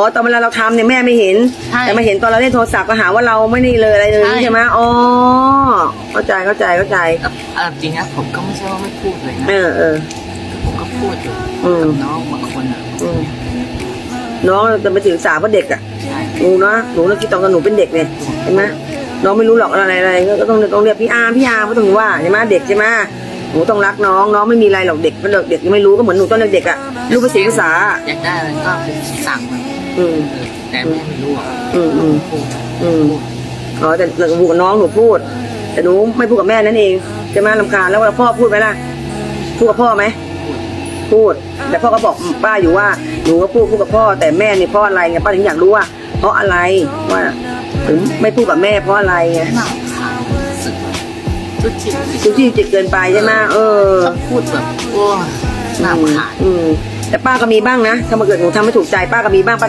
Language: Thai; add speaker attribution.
Speaker 1: อ๋อตอนเวลาเราทำเนี่ยแม่ไม่เห็น
Speaker 2: ใช่
Speaker 1: แต่มาเห็นตอนเราเล่นโทรศัพท์ก็หาว่าเราไม่นี่เลยอะไรเลย
Speaker 2: ใช่
Speaker 1: ใช่ไหมอ๋อเข้าใจ
Speaker 2: จริงนะผมก็ไม่ใช่ว่าไม่พูดเลยนะ
Speaker 1: เออ
Speaker 2: ผมก็พูดอยู่
Speaker 1: อืม
Speaker 2: กับน้องบางคนอ่ะ
Speaker 1: น้องจะไปถือสาเพราะเด็กอ่ะ
Speaker 2: ใช่
Speaker 1: หนูนะหนูคิดตอนกับหนูเป็นเด็กเนี่ยเห็นไหมน้องไม่รู้หรอกอะไรก็ต้องเรียกพี่อาร์ไม่ต้องว่าใช่ไหมเด็กใช่ไหมหนูต้องรักน้องไม่มีอะไรหรอกเด็กเด็กยังไม่รู้ก็เหมือนหนูตอนเด็กๆอ่ะรู้ภาษา
Speaker 2: อยากได้อะไรก็ไปสั่งมัน
Speaker 1: อืม
Speaker 2: แต่แม่ไม่รู้อ่ะ
Speaker 1: อืม
Speaker 2: พูด
Speaker 1: อ๋อแต่หนูกับน้องหนูพูด แต่หนูไม่พูดกับแม่นั่นเองใช่ไหมรำคาญแล้วเวลาพ่อพูดไหมล่ะพูดกับพ่อไหมพูดแต่พ่อก็บอกป้าอยู่ว่าหนูก็พูดกับพ่อแต่แม่นี่เพราะอะไรไงป้าถึงอยากรู้ว่าเพราะอะไรว่าถึงไม่พูดกับแม่เพราะอะไรไง
Speaker 2: หน้าขาวสึกจุดจิต
Speaker 1: ทุกที่จิตเกินไปใช่ไหม
Speaker 2: ต้องพูดแบบโอ้หน้าขาว
Speaker 1: แต่ป้าก็มีบ้างนะถ้ามาเกิดหนูทำไม่ถูกใจป้าก็มีบ้างป้าก็